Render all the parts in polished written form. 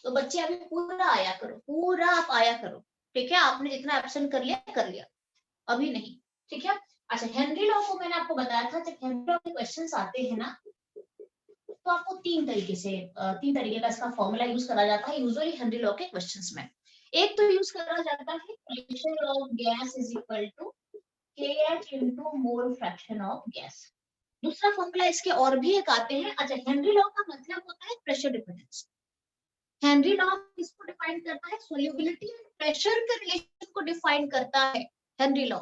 तो बच्चे अभी पूरा आया करो, पूरा आप आया करो, ठीक है। आपने जितना एब्सेंट कर लिया, अभी नहीं, ठीक है। अच्छा, हेनरी लॉ को मैंने आपको बताया था, जब हेनरी लॉ के क्वेश्चंस आते हैं ना, तो आपको तीन तरीके का इसका फॉर्मूला यूज करा जाता है यूजुअली हेनरी लॉ के क्वेश्चंस में। एक तो यूज करा जाता है pressure of gas is equal to kH into mole fraction of gas. दूसरा फॉर्मूला इसके और भी एक आते हैं। अच्छा, हेनरी लॉ का मतलब होता है प्रेशर डिपेंडेंस। हेनरी लॉ किसको डिफाइन करता है? सोल्यूबिलिटी एंड प्रेशर के रिलेशन को डिफाइन करता है हेनरी लॉ।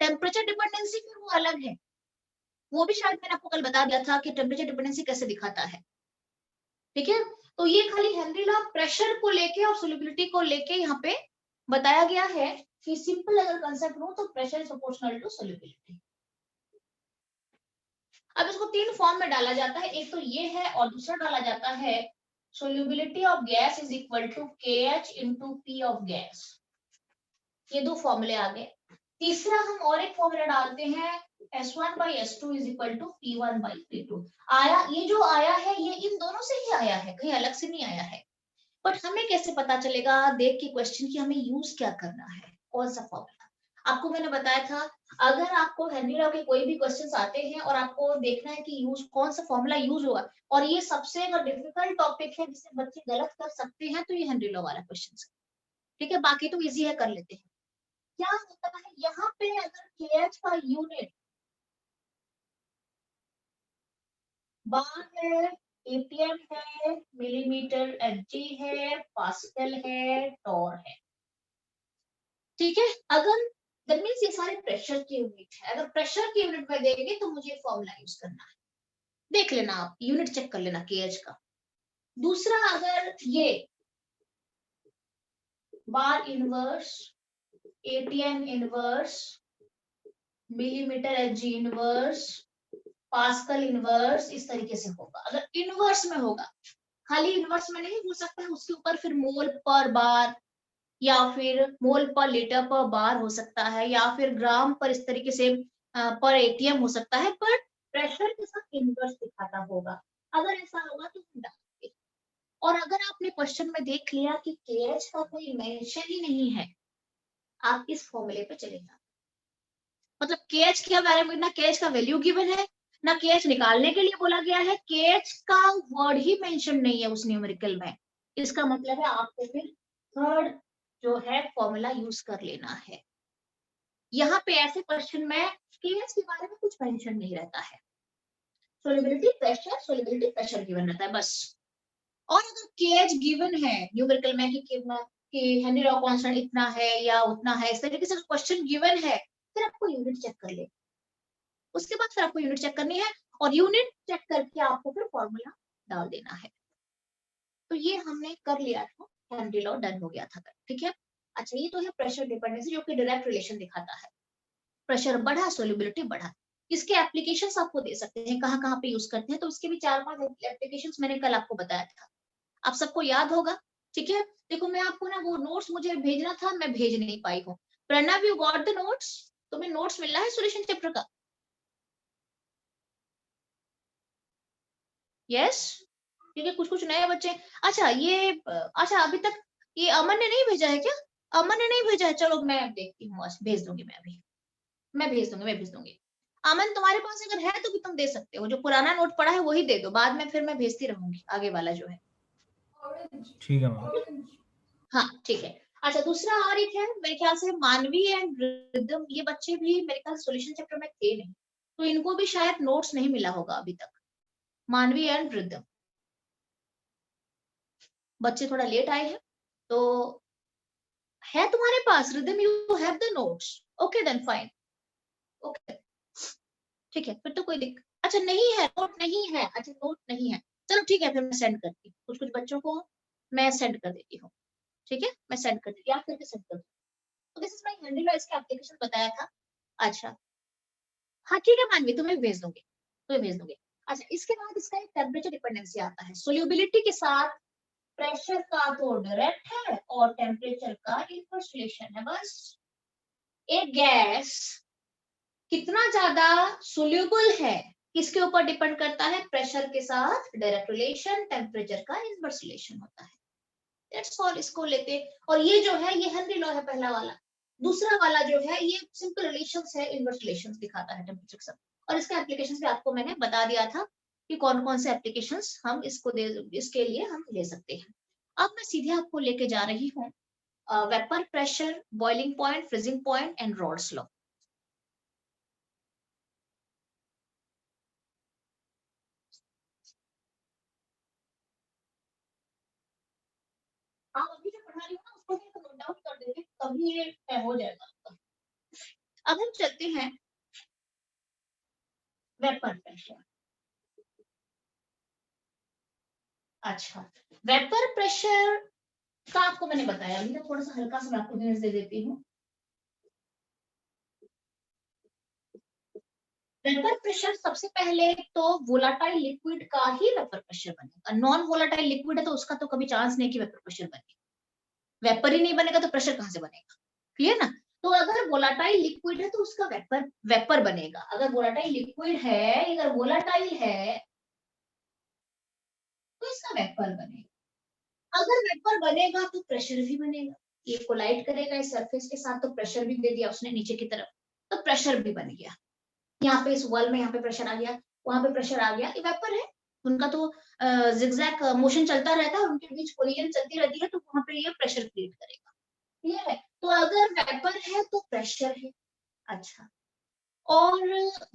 टेम्परेचर डिपेंडेंसी फिर वो अलग है, वो भी शायद मैंने आपको कल बता दिया था कि टेम्परेचर डिपेंडेंसी कैसे दिखाता है, ठीक है। तो ये खाली हेनरी लॉ प्रेशर को लेके और सोल्यूबिलिटी को लेके यहाँ पे बताया गया है कि सिंपल अगर कंसेप्ट हो तो pressure is proportional to solubility. अब इसको तीन फॉर्म में डाला जाता है, एक तो ये है और दूसरा डाला जाता है solubility of gas is equal to KH into P of gas। ये दो फॉर्मूले आ गए। तीसरा हम और एक फॉर्मूला डालते हैं S1 by S2 is equal to P1 by P2। आया, ये जो आया है ये इन दोनों से ही आया है, कहीं अलग से नहीं आया है। बट हमें कैसे पता चलेगा देख के क्वेश्चन की हमें यूज क्या करना है, कौन सा फॉर्मूला। आपको मैंने बताया था, अगर आपको हेनरी लॉ के कोई भी क्वेश्चंस आते हैं और आपको देखना है कि यूज कौन सा फॉर्मूला यूज हुआ, और ये सबसे अगर डिफिकल्ट टॉपिक है जिसे बच्चे गलत कर सकते हैं तो ये हेनरी लॉ वाला क्वेश्चन है, ठीक है। बाकी तो इजी है, कर लेते हैं। क्या होता है यहाँ पे, अगर केएच का यूनिट बार है, एटीएम है, मिलीमीटर एचजी है, पास्कल है, टॉर है, ठीक है। अगर दैट मींस ये सारे प्रेशर के यूनिट है, अगर प्रेशर के यूनिट में देंगे तो मुझे फॉर्मूला यूज करना है। देख लेना, आप यूनिट चेक कर लेना केएच का। दूसरा, अगर ये bar inverse, ATM inverse, millimetre Hg inverse, pascal inverse, इस तरीके से होगा। अगर इनवर्स में होगा, खाली इनवर्स में नहीं हो सकता है, उसके ऊपर फिर मोल पर बार या फिर मोल पर लीटर पर बार हो सकता है, या फिर ग्राम पर, इस तरीके से पर एटीएम हो सकता है, पर प्रेशर के साथ इनवर्स दिखाता होगा। अगर ऐसा होगा तो हम डालेंगे। और अगर आपने क्वेश्चन में देख लिया कि केएच का कोई मेंशन ही नहीं है, आप इस फॉर्मूले पे चले जाओ। मतलब केएच क्या वैल्यू, ना केएच का वैल्यू गिवन है, ना केएच निकालने के लिए बोला गया है, केएच का वर्ड ही मेंशन नहीं है उस न्यूमेरिकल में। इसका मतलब है आपको फिर थर्ड जो है फॉर्मूला यूज कर लेना है। यहाँ पे ऐसे क्वेश्चन में केएच के बारे में कुछ मेंशन नहीं रहता है, सोल्युबिलिटी प्रेशर गिवन रहता है बस। और अगर केएच गिवन है न्यूमेरिकल में कि हेनरी लॉ कांस्टेंट इतना है या उतना है, इस तरीके से क्वेश्चन गिवन है, फिर आपको यूनिट चेक कर ले। उसके बाद फिर आपको यूनिट चेक करनी है, और यूनिट चेक करके आपको फिर फॉर्मूला डाल देना है। तो ये हमने कर लिया था, हेनरी लॉ डन हो गया था, ठीक है। अच्छा, ये तो है प्रेशर डिपेंडेंसी जो कि डायरेक्ट रिलेशन दिखाता है। प्रेशर बढ़ा, सोल्युबिलिटी बढ़ा। इसके एप्लीकेशंस आपको दे सकते हैं, कहाँ कहाँ पे यूज करते हैं, तो इसके भी 4-5 एप्लीकेशंस मैंने कल आपको बताया था, आप सबको याद होगा, ठीक है। देखो, मैं आपको ना वो नोट्स मुझे भेजना था, मैं भेज नहीं पाई हूँ। Pranav, you got the notes? तुम्हें नोट्स मिला है सॉल्यूशन चैप्टर का? यस, ठीक है। कुछ कुछ नए बच्चे, अच्छा ये अच्छा अभी तक ये अमन ने नहीं भेजा है क्या? अमन ने नहीं भेजा है, चलो मैं देखती हूँ, भेज दूंगी मैं अभी, मैं भेज दूंगी। अमन, तुम्हारे पास अगर है तो भी तुम दे सकते हो, जो पुराना नोट पड़ा है वही दे दो, बाद में फिर मैं भेजती रहूंगी आगे वाला जो है। ठीक है मैम। हाँ, ठीक है। अच्छा, दूसरा और एक है, मेरे ख्याल से मानवी एंड रिदम, ये बच्चे भी मेरे ख्याल सॉल्यूशन चैप्टर में थे नहीं, तो इनको भी शायद नोट्स नहीं मिला होगा अभी तक। मानवी एंड रिदम बच्चे थोड़ा लेट आए हैं, तो है तुम्हारे पास rhythm, you have the notes? Okay then fine, okay, ठीक है, फिर तो कोई दिक्कत। अच्छा, नहीं है नोट, नहीं है, अच्छा नोट नहीं है, चलो ठीक है, फिर मैं सेंड करती हूँ, कुछ कुछ बच्चों को मैं सेंड कर देती हूँ, ठीक है, मैं सेंड कर देती हूँ, याद करके सेंड कर दूँ। तो दिस इज माय हैंडल, इसका एप्लीकेशन बताया था। अच्छा, हाँ ठीक है मानवी, तुम्हें भेज दूंगी। अच्छा, इसके बाद इसका एक टेम्परेचर डिपेंडेंसी आता है, सोल्यूबिलिटी के साथ प्रेशर का तो डायरेक्ट है और टेम्परेचर का इनवर्स रिलेशन है बस। एक गैस कितना ज्यादा सोल्यूबल है किसके ऊपर डिपेंड करता है? प्रेशर के साथ डायरेक्ट रिलेशन, टेम्परेचर का इनवर्स रिलेशन होता है। दैट्स ऑल, इसको लेते। और ये जो है ये हेनरी लॉ है पहला वाला। दूसरा वाला जो है ये सिंपल रिलेशंस है, इनवर्स रिलेशंस दिखाता है टेम्परेचर के साथ। और इसका एप्लीकेशंस भी आपको मैंने बता दिया था कि कौन कौन से एप्लीकेशंस हम इसके लिए हम ले सकते हैं। अब मैं सीधे आपको लेके जा रही हूँ vapour pressure, boiling point, freezing point and Rawls law. आप अभी जो पढ़ा रही हो ना उसको भी नोट डाउन कर देंगे, तभी ये तय हो जाएगा आपका। अब हम चलते हैं वेपर प्रेशर। अच्छा, वेपर प्रेशर का आपको मैंने बताया, अभी ना थोड़ा सा हल्का सा मैं आपको हिंट्स दे देती हूँ। वेपर प्रेशर सबसे पहले तो वोलाटाइल लिक्विड का ही वेपर प्रेशर बनेगा। नॉन वोलाटाइल लिक्विड है तो उसका तो कभी चांस नहीं कि वेपर प्रेशर बने। वेपर ही नहीं बनेगा तो प्रेशर कहाँ से बनेगा, क्लियर ना। तो अगर वोलाटाइल लिक्विड है तो उसका वेपर वेपर बनेगा। अगर वोलाटाइल लिक्विड है, अगर वोलाटाइल है तो इसका वेपर बनेगा। अगर वेपर बनेगा तो प्रेशर भी बनेगा। ये कोलाइड करेगा इस सरफेस के साथ तो प्रेशर भी दे दिया उसने नीचे की तरफ, तो प्रेशर भी बन गया। यहाँ पे इस वॉल में यहाँ पे प्रेशर आ गया, वहां पे प्रेशर आ गया, ये वेपर है। उनका तो जिगजैग मोशन चलता रहता है, उनके बीच कोलिजन चलती रहती है, तो वहां पे ये प्रेशर क्रिएट करेगा, क्लियर है। तो अगर वेपर है तो प्रेशर है। अच्छा, और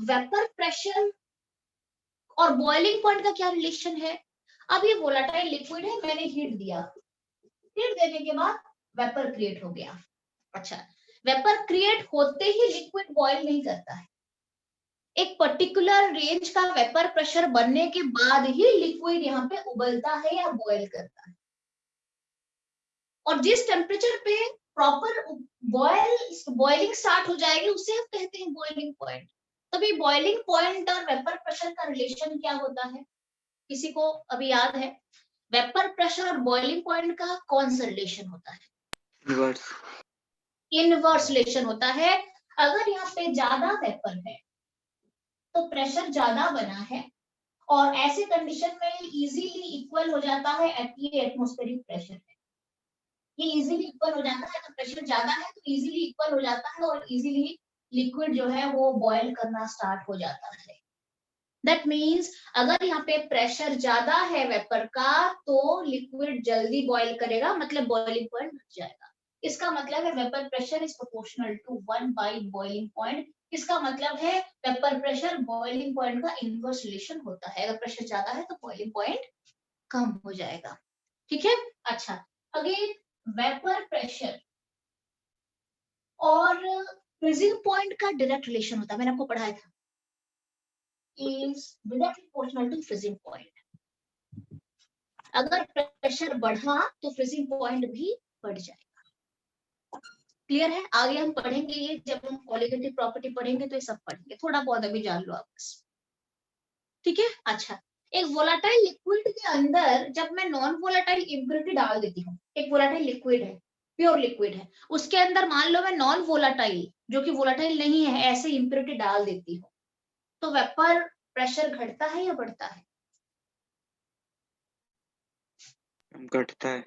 वेपर प्रेशर और बॉइलिंग पॉइंट का क्या रिलेशन है। अब ये वोलाटाइल लिक्विड है, मैंने हीट दिया, हीट देने के बाद वेपर क्रिएट हो गया। अच्छा, वेपर क्रिएट होते ही लिक्विड बॉयल नहीं करता है। एक पर्टिकुलर रेंज का वेपर प्रेशर बनने के बाद ही लिक्विड यहाँ पे उबलता है या बॉयल करता है। और जिस टेम्परेचर पे प्रॉपर बॉइलिंग स्टार्ट हो जाएगी उसे हम कहते हैं बॉइलिंग पॉइंट। तभी बॉइलिंग पॉइंट और वेपर प्रेशर का रिलेशन क्या होता है, किसी को अभी याद है? वेपर प्रेशर और बॉइलिंग पॉइंट का कौन सा रिलेशन होता है? रिवर्स। इनवर्स रिलेशन होता है। अगर यहाँ पे ज्यादा वेपर है तो प्रेशर ज्यादा बना है, और ऐसे कंडीशन में इजीली इक्वल हो जाता है ये एटमॉस्फेरिक प्रेशर है। ये इजीली इक्वल हो जाता है, तो प्रेशर ज्यादा है तो इजीली इक्वल हो जाता है और इजीली लिक्विड जो है वो बॉयल करना स्टार्ट हो जाता है। दैट मीन्स अगर यहाँ पे प्रेशर ज्यादा है वेपर का तो लिक्विड जल्दी बॉयल करेगा, मतलब बॉइलिंग पॉइंट घट जाएगा। इसका मतलब है vapour pressure is proportional to 1 by boiling point. इसका मतलब है वेपर प्रेशर बॉइलिंग पॉइंट का इनवर्स रिलेशन होता है। अगर प्रेशर ज्यादा है तो बॉइलिंग पॉइंट कम हो जाएगा, ठीक है। अच्छा, अगेन वेपर प्रेशर और फ्रीजिंग पॉइंट का डायरेक्ट रिलेशन होता है, मैंने आपको पढ़ाया था, is directly proportional to freezing point. अगर प्रेशर बढ़ा तो फ्रीजिंग पॉइंट भी बढ़ जाएगा, क्लियर है। आगे हम पढ़ेंगे ये, जब हम कोलिगेटिव प्रॉपर्टी पढ़ेंगे तो ये सब पढ़ेंगे, थोड़ा बहुत अभी जान लो आप बस, ठीक है। अच्छा, एक वोलाटाइल लिक्विड के अंदर जब मैं नॉन वोलाटाइल इम्प्योरिटी डाल देती हूँ, एक वोलाटाइल लिक्विड है, प्योर लिक्विड है, उसके अंदर मान लो मैं नॉन वोलाटाइल जो कि वोलाटाइल नहीं है ऐसे इम्प्योरिटी डाल देती हूँ, तो वेपर प्रेशर घटता है या बढ़ता है? घटता है।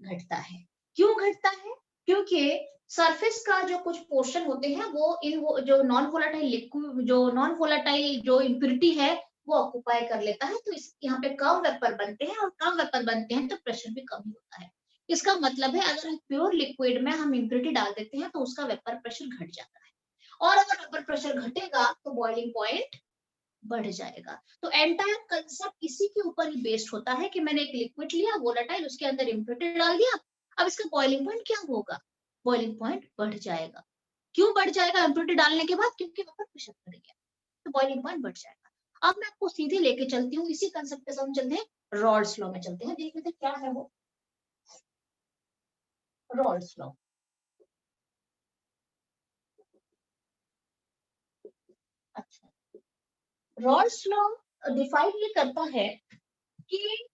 घटता है। क्यों घटता है? क्योंकि सरफेस का जो कुछ पोर्शन होते हैं वो जो नॉन वोलाटाइल लिक्विड, जो नॉन वोलाटाइल जो इम्प्योरिटी है वो ऑक्युपाई कर लेता है, तो इस यहाँ पे कम वेपर बनते हैं, और कम वेपर बनते हैं तो प्रेशर भी कम होता है। इसका मतलब है अगर प्योर लिक्विड में हम इम्प्योरिटी डाल देते हैं तो उसका वेपर प्रेशर घट जाता है, और अगर वेपर प्रेशर घटेगा तो बॉइलिंग पॉइंट बढ़ जाएगा। तो एंटायर कंसेप्ट इसी के ऊपर ही बेस्ड होता है कि मैंने एक लिक्विड लिया वोलेटाइल, उसके अंदर इम्प्योरिटी डाल दिया, अब इसका बॉइलिंग पॉइंट क्या होगा? बॉइलिंग पॉइंट बढ़ जाएगा। क्यों बढ़ जाएगा? इम्प्योरिटी डालने के बाद क्योंकि वेपर प्रेशर बढ़ गया, तो बॉइलिंग पॉइंट बढ़ जाएगा। अब मैं आपको सीधे लेके चलती हूँ इसी कंसेप्ट के साथ, हम चलते हैं रॉल्स लॉ में, चलते हैं, देख लेते हैं क्या है वो रॉल्स लॉ। अच्छा, रॉल्स लॉ डिफाइन ये करता है कि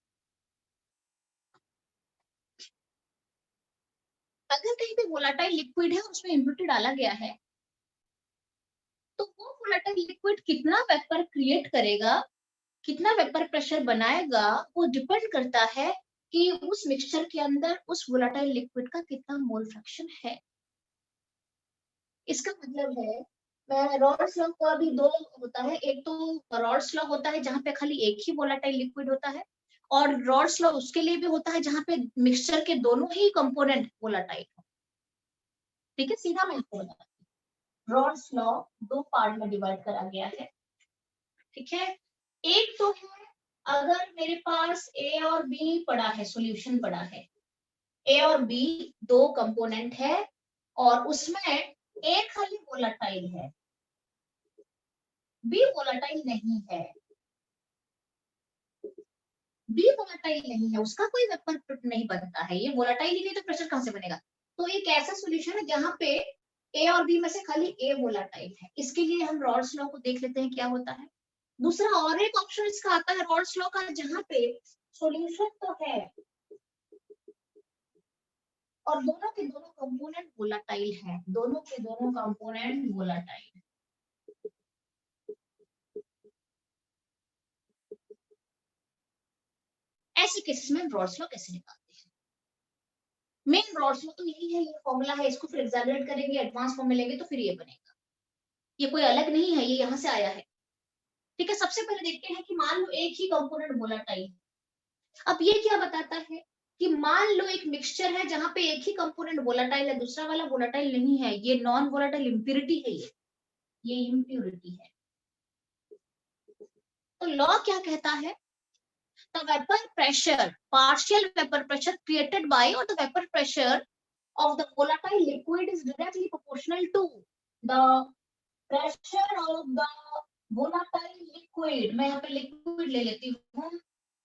अगर कहीं पे वोलाटाइल लिक्विड है उसमें इम्प्योरिटी डाला गया है तो वो वोलेटाइल लिक्विड कितना वेपर क्रिएट करेगा, कितना वेपर प्रेशर बनाएगा, वो डिपेंड करता है कि उस मिक्सचर के अंदर उस वोलेटाइल लिक्विड का कितना मोल फ्रैक्शन है। इसका मतलब है रॉल्स लॉ का भी दो होता है, एक तो रॉल्स लॉ होता है जहां पे खाली एक ही वोलेटाइल लिक्विड होता है, और रॉल्स लॉ उसके लिए भी होता है जहां पे मिक्सचर के दोनों ही कंपोनेंट वोलेटाइल हो। ठीक है, सीधा मैं आपको बताती हूँ। रॉल्स लॉ दो पार्ट में डिवाइड करा गया है। ठीक है, एक तो है अगर मेरे पास ए और बी पड़ा है, सॉल्यूशन पड़ा है, ए और बी दो कंपोनेंट है और उसमें ए खाली वोलेटाइल है, बी वोलेटाइल नहीं है, बी वोलेटाइल नहीं है, उसका कोई वेपर नहीं बनता है, ये वोलेटाइल ही नहीं तो प्रेशर कहां से बनेगा। तो एक ऐसा सॉल्यूशन है जहां पे ए और बी में से खाली ए वोलेटाइल है। इसके लिए हम रॉल्स लॉ को देख लेते हैं क्या होता है। दूसरा और एक ऑप्शन इसका आता है रॉल्स लॉ का, जहां पे सॉल्यूशन तो है और दोनों के दोनों कंपोनेंट वोलेटाइल है, दोनों के दोनों कंपोनेंट वोलेटाइल। ऐसे केसेस में रॉल्स लॉ कैसे निकालते हैं। मेन रॉल्स लॉ तो यही है, ये फॉर्मूला है, इसको फिर एग्जैगरेट करेंगे, एडवांस फॉर्म में लेंगे तो फिर ये बनेगा। ये कोई अलग नहीं है, ये यहाँ से आया है। ठीक है, सबसे पहले देखते हैं कि मान लो एक ही कंपोनेंट वोलेटाइल। अब ये क्या बताता है कि मान लो एक मिक्सचर है जहां पे एक ही कंपोनेंट वोलेटाइल है, दूसरा वाला वोलेटाइल नहीं है, ये नॉन वोलेटाइल इम्प्योरिटी है, ये इम्प्योरिटी है। तो लॉ क्या कहता है, the vapor pressure, partial vapor pressure created by, or the vapor pressure of the volatile liquid is directly proportional to the pressure of the volatile liquid। मैं यहाँ पे लिक्विड ले लेती हूँ,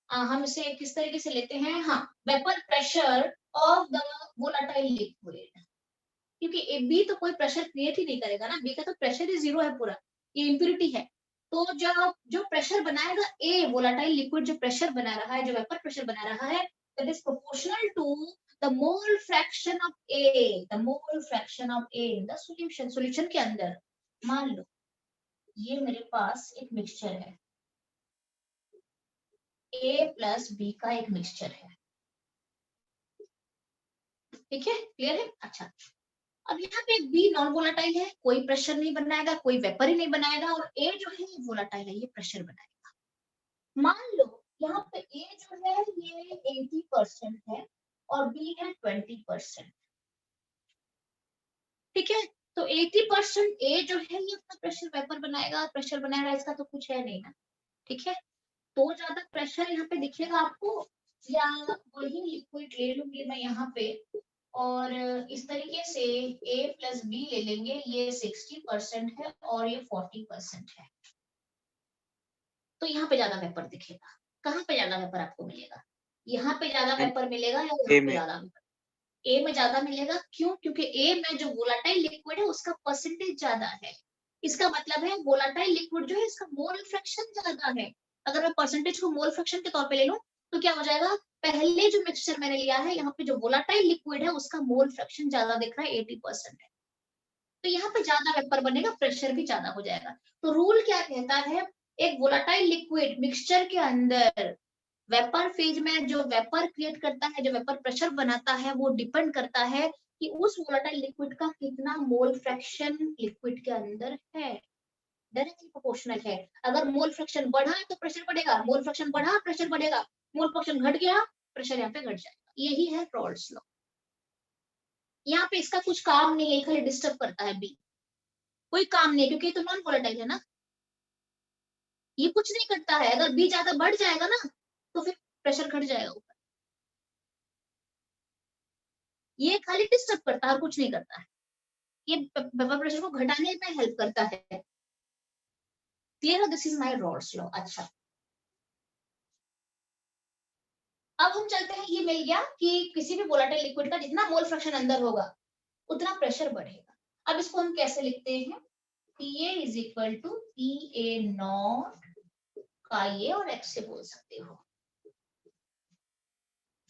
हम इसे किस तरीके से लेते हैं, हाँ, vapour pressure of the volatile liquid, क्योंकि बी तो कोई प्रेशर क्रिएट ही नहीं करेगा ना, बी का तो प्रेशर ही जीरो है पूरा, ये इम्प्योरिटी है। तो जो प्रेशर बनाएगा ए, वोलाटाइल लिक्विड जो प्रेशर बना रहा है, जो वेपर प्रेशर बना रहा है, that is proportional to the mole fraction of A, the mole fraction of A in the solution. Solution के अंदर मान लो ये मेरे पास एक मिक्सचर है, ए प्लस बी का एक मिक्सचर है। ठीक है, क्लियर है। अच्छा, अब यहाँ पे बी नॉन वोलाटाइल है, कोई प्रेशर नहीं बनाएगा, कोई वेपर ही नहीं बनाएगा, और ए जो है ये वोलाटाइल है, ये प्रेशर बनाएगा। मान लो यहाँ पे ए जो है ये 80% है और बी है 20%। ठीक है, तो 80% ए जो है ये अपना प्रेशर वेपर बनाएगा, प्रेशर बनाएगा, इसका तो कुछ है नहीं ना। ठीक है, तो ज्यादा प्रेशर यहाँ पे दिखेगा आपको, या वही लिक्विड ले लूंगी मैं यहाँ पे और इस तरीके से a प्लस बी ले लेंगे, ये 60% है और ये 40% है, तो यहाँ पे ज्यादा वेपर दिखेगा। कहाँ पे ज्यादा वेपर आपको मिलेगा, यहाँ पे ज्यादा वेपर मिलेगा या यहाँ पे ज्यादा वेपर? ए में ज्यादा मिलेगा, क्यों? क्योंकि ए में जो वोलाटाइल लिक्विड है उसका परसेंटेज ज्यादा है। इसका मतलब है वोलाटाइल लिक्विड जो है इसका मोल फ्रैक्शन ज्यादा है। अगर मैं परसेंटेज को मोल फ्रैक्शन के तौर पे ले लूं तो क्या हो जाएगा, पहले जो मिक्सचर मैंने लिया है यहाँ पे जो वोलाटाइल लिक्विड है उसका मोल फ्रैक्शन ज्यादा दिख रहा है, 80% है, तो यहाँ पे ज्यादा वेपर बनेगा, प्रेशर भी ज्यादा हो जाएगा। तो रूल क्या कहता है, एक वोलाटाइल लिक्विड मिक्सचर के अंदर वेपर फेज में जो वेपर क्रिएट करता है, जो वेपर प्रेशर बनाता है, वो डिपेंड करता है कि उस वोलेटाइल लिक्विड का कितना मोल फ्रैक्शन लिक्विड के अंदर है, डायरेक्टली प्रोपोर्शनल है। अगर मोल फ्रैक्शन बढ़ा तो प्रेशर बढ़ेगा, मोल फ्रैक्शन बढ़ा प्रेशर बढ़ेगा, मोल फ्रैक्शन घट गया प्रेशर यहाँ पे घट जाएगा। यही है रॉल्स लॉ। यहाँ पे इसका कुछ काम नहीं है, खाली डिस्टर्ब करता है बी, कोई काम नहीं है क्योंकि ये तो नॉन वोलेटाइल है ना, ये कुछ नहीं करता है। अगर बी ज्यादा बढ़ जाएगा ना तो फिर प्रेशर घट जाएगा ऊपर, ये खाली डिस्टर्ब करता है और कुछ नहीं करता है, ये वेपर प्रेशर को घटाने में हेल्प करता है। Clear, this is my Rawls law. अच्छा, अब हम चलते हैं, ये मिल गया कि किसी भी वोलेटाइल लिक्विड का जितना मोल फ्रैक्शन अंदर होगा उतना प्रेशर बढ़ेगा। अब इसको हम कैसे लिखते हैं, PA is equal to PA naught का ये और x से बोल सकते हो।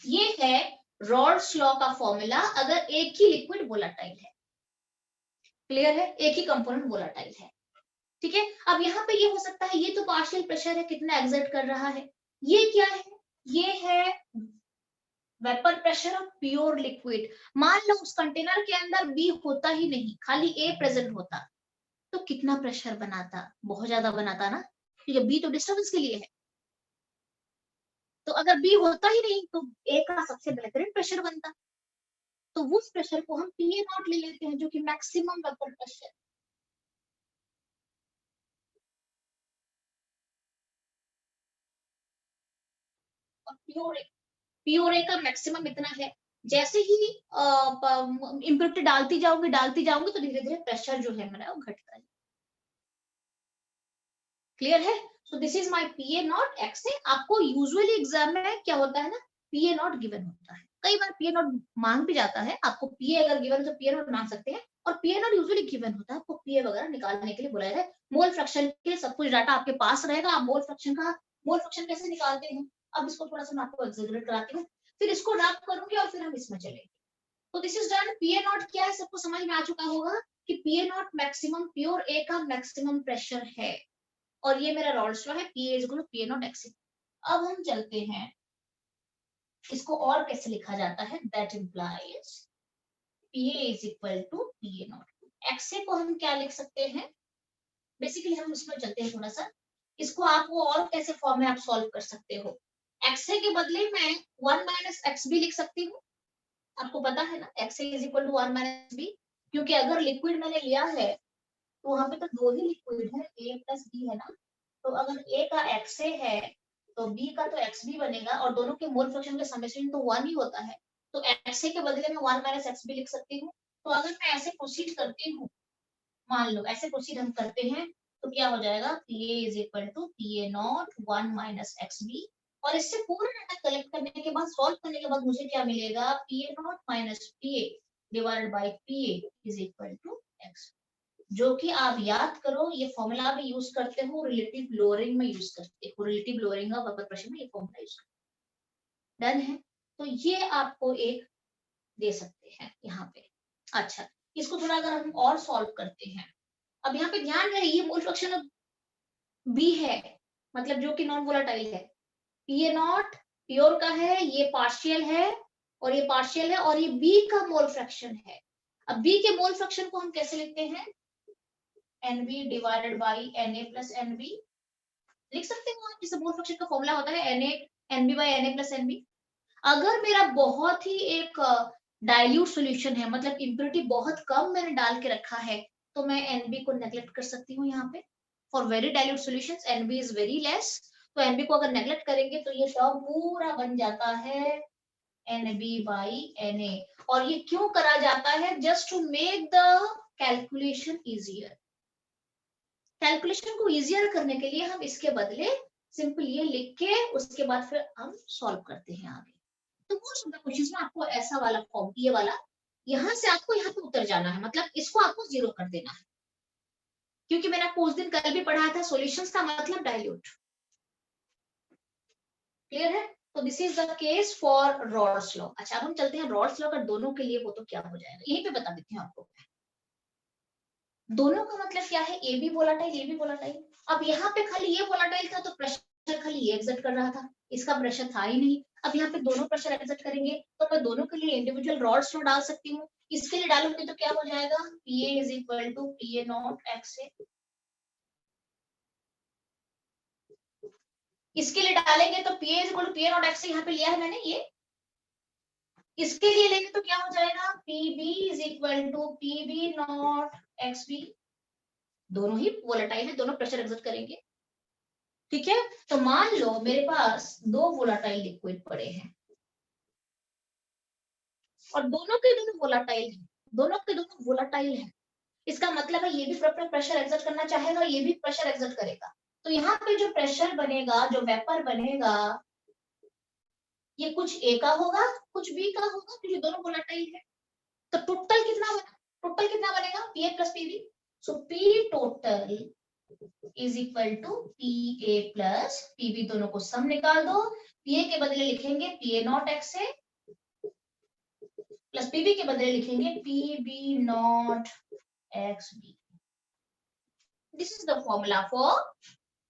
ये है रॉल्स लॉ का फॉर्मूला अगर एक ही लिक्विड वोलेटाइल है। क्लियर है, एक ही कंपोनेंट वोलेटाइल है। ठीक है, अब यहाँ पे ये हो सकता है, ये तो पार्शियल प्रेशर है, कितना एक्सर्ट कर रहा है, ये क्या है, ये है vapour pressure of pure liquid. मान लो उस कंटेनर के अंदर बी होता ही नहीं, खाली ए प्रेजेंट होता, तो कितना प्रेशर बनाता? बहुत ज्यादा बनाता ना, क्योंकि बी तो डिस्टर्बेंस के लिए है। तो अगर बी होता ही नहीं तो ए का सबसे बेहतरीन प्रेशर बनता। तो उस प्रेशर को हम पीए नॉट ले लेते हैं, जो कि मैक्सिमम वेपर प्रेशर। और पीओरे का मैक्सिमम इतना है। जैसे ही इम्प्योरिटी डालती जाऊंगी तो धीरे धीरे प्रेशर जो है मेरा वो घटता है। क्लियर है? So this is my PA not x है। आपको यूजुअली एग्जाम में क्या होता है ना, पीए नॉट गिवन होता है, कई बार पीए नॉट मांग भी जाता है। आपको पीए अगर गिवन तो पीए नॉट मांग सकते हैं, और पीए नॉट यूजुअली गिवन होता है, आपको पीए वगैरह निकालने के लिए बुलाया जाए। मोल फ्रैक्शन के सब कुछ डाटा आपके पास रहेगा, आप मोल फ्रैक्शन कैसे निकालते हैं, अब इसको थोड़ा सा मैं आपको एक्सप्लेन कराती हूँ, फिर इसको रैप करूंगी और फिर हम इसमें चलेंगे। तो this is done. PA not क्या है सबको समझ में आ चुका होगा कि पीए नॉट मैक्सिमम प्योर ए का मैक्सिमम प्रेशर है, और ये मेरा रॉल्स लॉ है, PA is equal to PA not X. अब हम चलते हैं इसको और कैसे लिखा जाता है, that implies PA is equal to PA not X को हम क्या लिख सकते हैं। बेसिकली हम इसमें चलते हैं थोड़ा सा, इसको आप वो और कैसे फॉर्म में आप सॉल्व कर सकते हो। एक्स के बदले मैं 1 माइनस एक्स भी लिख सकती हूँ, आपको पता है ना, X is equal to 1 minus B, क्योंकि अगर लिक्विड मैंने लिया है तो वहां पे तो दो ही लिक्विड है, ए प्लस बी है ना। तो अगर ए का एक्स है तो बी का तो एक्स भी बनेगा, और दोनों के मोल फ्रैक्शन का समेशन तो 1 ही होता है, तो एक्स के बदले में 1 माइनस एक्स भी लिख सकती हूँ। तो अगर मैं ऐसे प्रोसीड करती हूँ, मान लो ऐसे प्रोसीड हम करते हैं, तो क्या हो जाएगा, PA is equal to PA not 1 minus X B, और इससे पूरा डाटा कलेक्ट करने के बाद सॉल्व करने के बाद मुझे क्या मिलेगा, PA not minus PA divided by PA is equal to X, जो कि आप याद करो ये फॉर्मूला भी यूज करते हो, रिलेटिव लोअरिंग में यूज करते हो, relative lowering of vapour pressure में ये फॉर्मूला यूज करते हैं। डन है? तो ये आपको एक दे सकते हैं यहाँ पे। अच्छा, इसको थोड़ा अगर हम और सॉल्व करते हैं, अब यहाँ पे ध्यान रहे ये मोल फ्रैक्शन बी है, मतलब जो कि नॉन वोलेटाइल है। पीए नॉट प्योर का है, ये पार्शियल है और ये पार्शियल है, और ये बी का मोल फ्रैक्शन है। अब बी के मोल फ्रैक्शन को हम कैसे लिखते हैं, NB divided by Na plus NB लिख सकते हो आप, जिससे मोल फ्रैक्शन का फॉर्मूला होता है Na NB by Na plus NB। अगर मेरा बहुत ही एक डाइल्यूट सॉल्यूशन है, मतलब इम्प्योरिटी बहुत कम मैंने डाल के रखा है, तो मैं NB को नेग्लेक्ट कर सकती हूँ यहाँ पे। For very dilute solutions NB is very less, तो NB को अगर नेग्लेक्ट करेंगे तो ये टर्म पूरा बन जाता है NB बाई Na। और ये क्यों करा जाता है, just to make the calculation easier. Calculation को इजियर करने के लिए हम इसके बदले सिंपल ये लिख के उसके बाद फिर हम सॉल्व करते हैं आगे। तो मोस्ट ऑफ द क्वेश्चंस में आपको ऐसा वाला फॉर्म, ये वाला यहाँ से आपको यहाँ पे उतर जाना है, मतलब इसको आपको जीरो कर देना है, क्योंकि मैंने आपको उस दिन कल भी पढ़ाया था सॉल्यूशंस का मतलब डाइल्यूट। क्लियर है? तो this is the case for Rawls law. अच्छा, अब हम चलते हैं रॉल्स लॉ का दोनों के लिए, वो तो क्या हो जाएगा यहीं पे बता देती हूँ आपको। दोनों का मतलब क्या है, A B volatile, A B volatile. अब यहाँ पे खाली ये वोलाटाइल था तो प्रेशर खाली ये एग्जर्ट कर रहा था, इसका प्रेशर था ही नहीं। अब यहाँ पे दोनों प्रेशर एग्जर्ट करेंगे, तो मैं दोनों के लिए इंडिविजुअल रॉड्स में डाल सकती हूँ। इसके लिए डालूंगी तो क्या हो जाएगा, PA is equal to PA not X. इसके लिए डालेंगे तो PA is equal to PA not X, यहाँ पे लिया है मैंने ये। इसके लिए लेंगे तो क्या हो जाएगा, PB is equal to PB not X B. दोनों ही वोलेटाइल है, दोनों प्रेशर एग्जर्ट करेंगे। ठीक है, तो मान लो मेरे पास दो वोलाटाइल लिक्विड पड़े हैं, और दोनों के दोनों वोलाटाइल हैं, दोनों के दोनों वोलाटाइल हैं। इसका मतलब है ये भी प्रेशर एग्जर्ट करना चाहेगा, ये भी प्रेशर एग्जर्ट करेगा। तो यहाँ पे जो प्रेशर बनेगा, जो वेपर बनेगा, ये कुछ ए का होगा कुछ बी का होगा, क्योंकि दोनों वोलाटाइल है। तो टोटल कितना बना, टोटल कितना बनेगा, PA plus PB. So P total is equal to P A plus PB, दोनों को सम निकाल दो। पीए के बदले लिखेंगे PA not X A, plus PB के बदले लिखेंगे PB not X B. This is the formula for,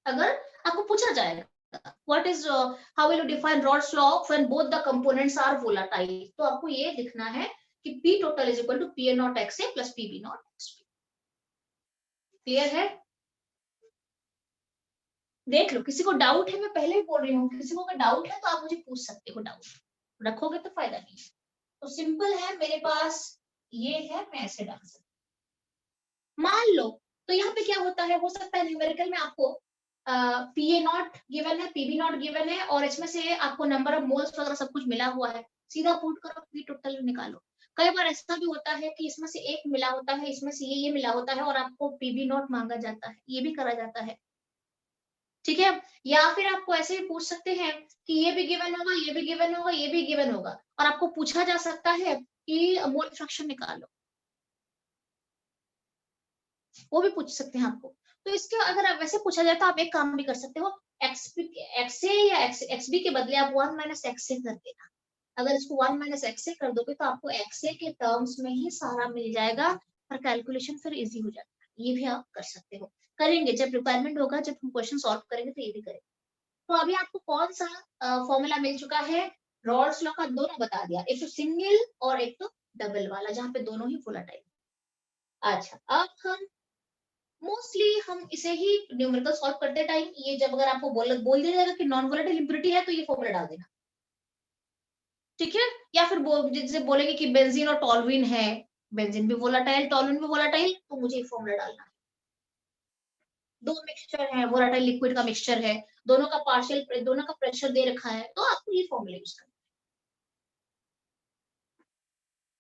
अगर आपको पूछा जाएगा what is how will you define Raoult's law when both the components are volatile? तो आपको ये लिखना है कि P total is equal to P A naught X A plus P B naught X B. Clear है? देख लो, किसी को डाउट है, मैं पहले ही बोल रही हूँ, किसी को अगर डाउट है तो आप मुझे पूछ सकते हो, डाउट रखोगे तो फायदा नहीं है। तो सिंपल है, मेरे पास ये है, मैं ऐसे डाल सकती हूँ। मान लो तो यहाँ पे क्या होता है, हो सकता है न्यूमेरिकल में आपको पी ए नॉट गिवन है, पीबी नॉट गिवन है, और इसमें से आपको नंबर ऑफ मोल्स वगैरह सब कुछ मिला हुआ है, सीधा पुट करो, पी टोटल निकालो। कई बार ऐसा भी होता है कि इसमें से एक मिला होता है, इसमें से ये मिला होता है, और आपको पीबी नॉट मांगा जाता है, ये भी करा जाता है। ठीक है, या फिर आपको ऐसे भी पूछ सकते हैं कि ये भी गिवन होगा, ये भी गिवन होगा, ये भी गिवन होगा, और आपको पूछा जा सकता है कि मोल फ्रैक्शन निकालो, वो भी पूछ सकते हैं आपको। तो इसके अगर आप वैसे पूछा जाए तो आप एक काम भी कर सकते हो, एक्स ए या एक्स बी के बदले आप 1 माइनस एक्स ए कर देना। अगर इसको 1 माइनस एक्स ए कर दोगे तो आपको एक्स ए के टर्म्स में ही सारा मिल जाएगा, और कैलकुलेशन फिर इजी हो जाता है। ये भी आप कर सकते हो, करेंगे जब रिक्वायरमेंट होगा, जब हम क्वेश्चन सॉल्व करेंगे तो ये भी करेंगे। तो अभी आपको कौन सा फॉर्मूला मिल चुका है? रॉल्स लॉ का दोनों बता दिया, एक तो सिंगल और एक तो डबल वाला, जहां पे दोनों ही वोलेटाइल। अच्छा, अब हम मोस्टली हम इसे ही न्यूमेरिकल सॉल्व करते टाइम, ये जब अगर आपको बोल दिया जाएगा कि नॉन वोलेटाइल इंप्योरिटी है तो ये फॉर्मूला डाल देना, ठीक है? या फिर जैसे बोलेंगे कि बेंजीन और टॉलुइन है, बेंजीन भी वोलेटाइल, टॉलुइन भी वोलेटाइल, तो मुझे ये फॉर्मूला डालना है। दो मिक्सचर है, वोलेटाइल लिक्विड का मिक्सचर है, दोनों का पार्शियल, दोनों का प्रेशर दे रखा है, तो आपको ये फॉर्मूला यूज करना है।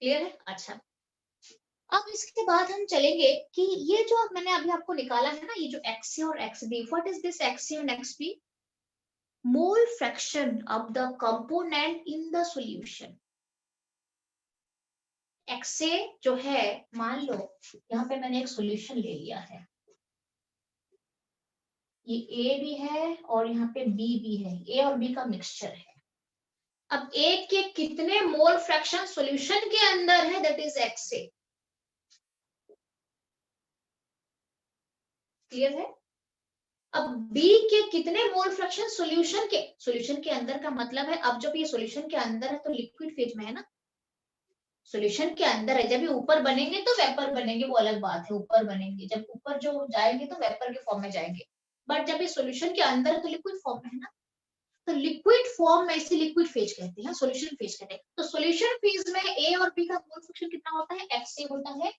क्लियर है? अच्छा, अब इसके बाद हम चलेंगे कि ये जो मैंने अभी आपको निकाला है ना, ये जो एक्स ए और X B, what is this X A and X B? Mole fraction of the component in the solution. X A जो है, मान लो यहाँ पे मैंने एक सॉल्यूशन ले लिया है, ये ए भी है और यहाँ पे बी भी है, ए और बी का मिक्सचर है। अब ए के कितने मोल फ्रैक्शन सॉल्यूशन के अंदर है, that is x A. Clear है? अब B के कितने मोल फ्रैक्शन सॉल्यूशन के अंदर का मतलब है, अब जब ये सॉल्यूशन के अंदर है तो लिक्विड फेज में है ना, सॉल्यूशन के अंदर है। जब ये ऊपर बनेंगे तो वेपर बनेंगे, वो अलग बात है, ऊपर बनेंगे, जब ऊपर जो जाएंगे तो वेपर के फॉर्म में जाएंगे, बट जब ये सॉल्यूशन के अंदर है तो लिक्विड फॉर्म में है ना। तो लिक्विड फॉर्म में इसे लिक्विड फेज कहते हैं, सॉल्यूशन फेज कहते हैं। तो सॉल्यूशन फेज में ए और बी का मोल फ्रैक्शन कितना होता है? एक्स ए होता है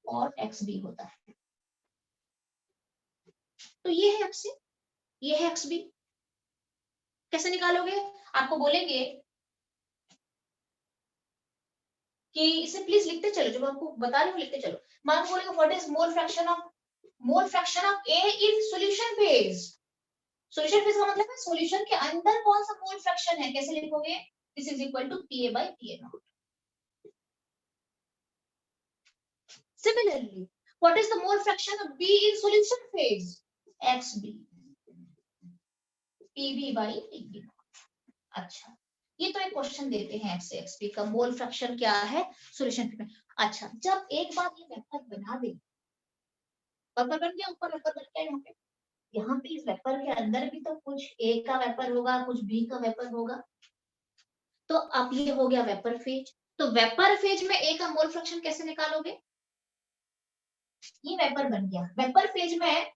और एक्स बी होता है। तो ये है एक्स ए, ये है एक्स बी। कैसे निकालोगे? आपको बोलेंगे कि इसे प्लीज लिखते चलो, जब आपको बता रही हूँ लिखते चलो। मान बोलेगा what is mole fraction of A in solution phase. Solution phase का मतलब है सॉल्यूशन के अंदर कौन सा मोल फ्रैक्शन है, कैसे लिखोगे? This is equal to P A by P A naught. Similarly what is the mole fraction of B in solution phase? X B, P B by P B naught. अच्छा, ये तो एक question देते हैं x x P का mole fraction क्या है solution में। अच्छा, जब एक बार ये वेक्टर बना दे, वेपर बन गया, ऊपर वेपर बन गया, यहाँ पे इस वेपर के अंदर भी तो कुछ ए का वेपर होगा, कुछ बी का वेपर होगा। तो अब ये हो गया वेपर फेज। तो वेपर फेज में ए का मोल फ्रैक्शन कैसे निकालोगे? ये वेपर बन गया, वेपर फेज में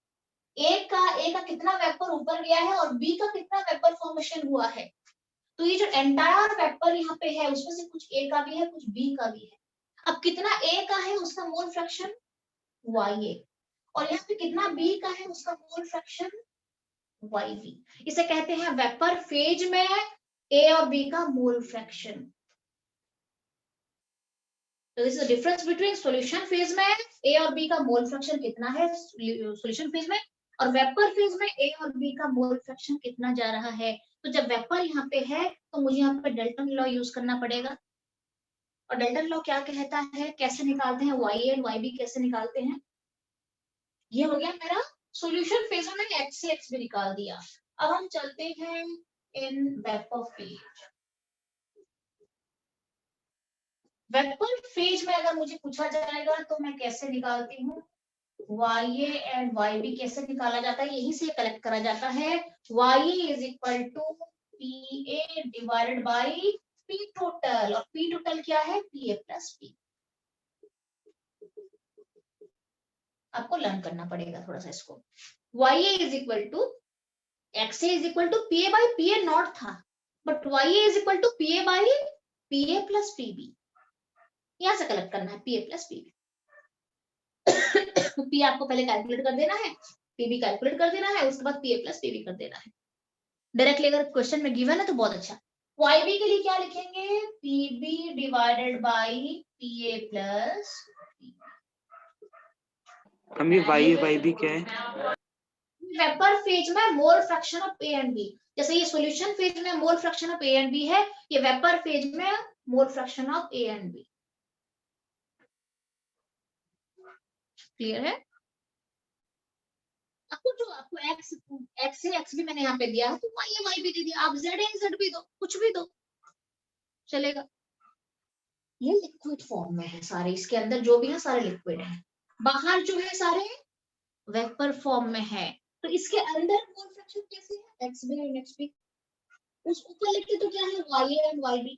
ए का कितना वेपर ऊपर गया है और बी का कितना वेपर फॉर्मेशन हुआ है। तो ये जो एंटायर वेपर यहाँ पे है उसमें से कुछ ए का भी है, कुछ बी का भी है। अब कितना ए का है उसका मोल फ्रैक्शन YA, और यहाँ पे कितना बी का है उसका मोल फ्रैक्शन YB। इसे कहते हैं वेपर फेज में ए और बी का मोल फ्रैक्शन। तो this is the difference between solution phase में ए और बी का मोल फ्रैक्शन कितना है सॉल्यूशन फेज में, और वेपर फेज में ए और बी का मोल फ्रैक्शन कितना जा रहा है। तो जब वेपर यहाँ पे है तो मुझे यहाँ पे डाल्टन लॉ यूज करना पड़ेगा। और डाल्टन लॉ क्या कहता है, कैसे निकालते हैं YA और YB कैसे निकालते हैं? ये हो गया मेरा सॉल्यूशन फेज में मैंने एक्स से एक्स भी निकाल दिया। अब हम चलते हैं in vapour phase. Vapour phase में अगर मुझे पूछा जाएगा तो मैं कैसे निकालती हूँ? YA एंड YB कैसे निकाला जाता है, यही से कलेक्ट करा जाता है। YA is equal to PA divided by P total, और P टोटल क्या है, PA प्लस P। आपको लर्न करना पड़ेगा थोड़ा सा इसको। YA is equal to XA is equal to PA by PA not था, but YA is equal to PA by PA plus PB। यहां से कलेक्ट करना है PA प्लस PB। P आपको पहले कैलकुलेट कर देना है, PB कैलकुलेट कर देना है, उसके बाद PA प्लस PB कर देना है। डायरेक्टली अगर क्वेश्चन में गिवन है तो बहुत अच्छा। YB के लिए क्या लिखेंगे, PB divided by PA plus हम ये YB क्या है? वेपर फेज में मोल fraction of A and B। जैसे ये सॉल्यूशन फेज में मोल fraction of A and B है, ये वेपर फेज में मोल fraction of A and B। Clear है? आपको जो आपको x से x भी मैंने यहाँ पे दिया है, तो y भी दे दिया, आप z या z भी दो, कुछ भी दो चलेगा। ये लिक्विड फॉर्म में है सारे, इसके अंदर जो भी है सारे लिक्विड है, बाहर जो है सारे वेपर फॉर्म में है। तो इसके अंदर मोल फ्रैक्शन कैसे है, xb एंड xb, उस ऊपर लिखते तो क्या है, ya एंड yb।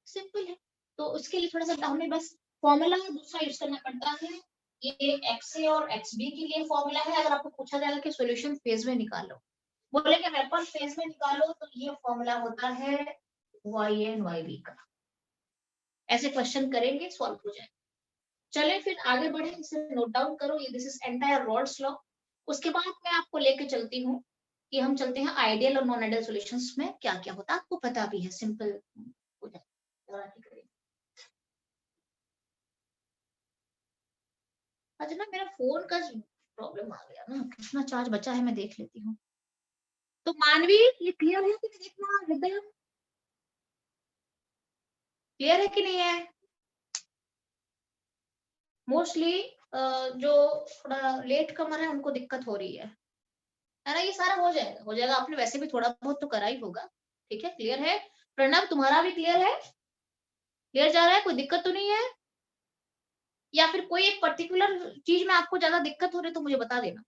सिंपल है। तो उसके लिए थोड़ा सा हमें बस फॉर्मूला दूसरा यूज करना पड़ता है। ये XA और XB के लिए फॉर्मूला है। अगर आपको पूछा जाएगा कि सॉल्यूशन फेज में निकालो, बोलेंगे वेपर फेज में निकालो, तो ये फॉर्मूला होता है YA एंड YB का। ऐसे क्वेश्चन करेंगे, सॉल्व हो जाएगा। चले फिर आगे बढ़े, इसे नोट डाउन करो, ये this is entire Rawls law. उसके बाद मैं आपको लेके चलती हूँ कि हम चलते हैं आइडियल और नॉन आइडियल सॉल्यूशंस में क्या क्या होता है, आपको पता भी है, सिंपल हो जाए। आज ना मेरा फोन का प्रॉब्लम आ गया ना, कितना चार्ज बचा है मैं देख लेती हूँ। तो मानवी ये क्लियर है कि नहीं, देखना हृदय क्लियर है कि नहीं है? मोस्टली जो थोड़ा लेट कमर है उनको दिक्कत हो रही है ना। ये सारा हो जाएगा, हो जाएगा। आपने वैसे भी थोड़ा बहुत तो करा ही होगा, ठीक है। क्लियर है? प्रणव तुम्हारा भी क्लियर है? क्लियर जा रहा है, कोई दिक्कत तो नहीं है? या फिर कोई एक पर्टिकुलर चीज में आपको ज्यादा दिक्कत हो रही है तो मुझे बता देना,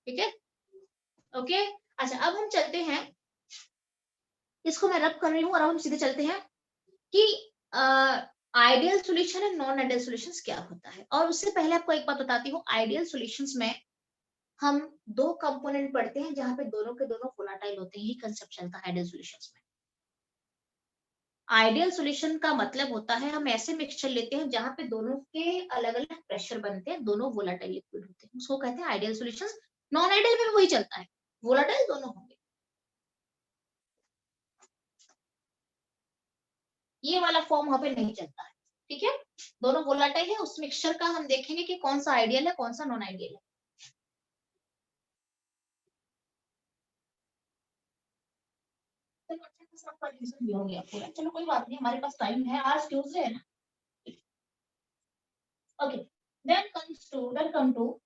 ठीक है। ओके अच्छा, अब हम चलते हैं, इसको मैं रब कर रही हूँ और हम सीधे चलते हैं कि ideal solution and non ideal solutions क्या होता है। और उससे पहले आपको एक बात बताती हूँ, आइडियल सॉल्यूशंस में हम दो कंपोनेंट पढ़ते हैं जहां पे दोनों के दोनों वोलेटाइल होते हैं, यही कंसेप्ट चलता है आइडियल सॉल्यूशंस में। आइडियल सॉल्यूशन का मतलब होता है हम ऐसे मिक्सचर लेते हैं जहां पे दोनों के अलग अलग प्रेशर बनते हैं, दोनों वोलेटाइल लिक्विड होते हैं, उसको कहते हैं आइडियल सॉल्यूशंस। नॉन आइडियल में भी वही चलता है, वोलेटाइल दोनों होंगे। ये वाला फॉर्म वहां पे नहीं चलता है, ठीक है। दोनों वोलेटाइल है, उस मिक्सचर का हम देखेंगे कि कौन सा आइडियल है कौन सा नॉन आइडियल है। चलो अच्छा सा कंफ्यूजन भी हो गया पूरा, चलो कोई बात नहीं, हमारे पास टाइम है, आज ट्यूसडे है ना। Okay then come to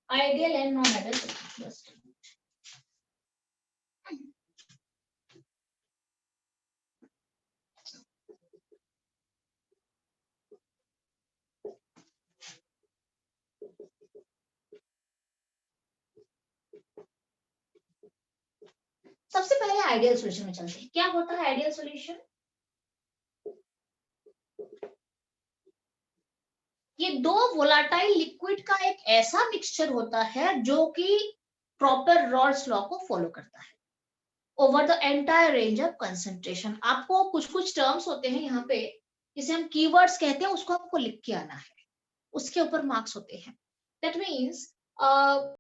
ideal and non ideal. सबसे पहले आइडियल सॉल्यूशन में चलते हैं। क्या होता है आइडियल सॉल्यूशन? ये दो वोलाटाइल लिक्विड का एक ऐसा मिक्सचर होता है जो कि प्रॉपर रॉल्स लॉ को फॉलो करता है over the entire range of concentration. आपको कुछ कुछ टर्म्स होते हैं यहाँ पे जिसे हम कीवर्ड्स कहते हैं, उसको आपको लिख के आना है, उसके ऊपर मार्क्स होते हैं। That means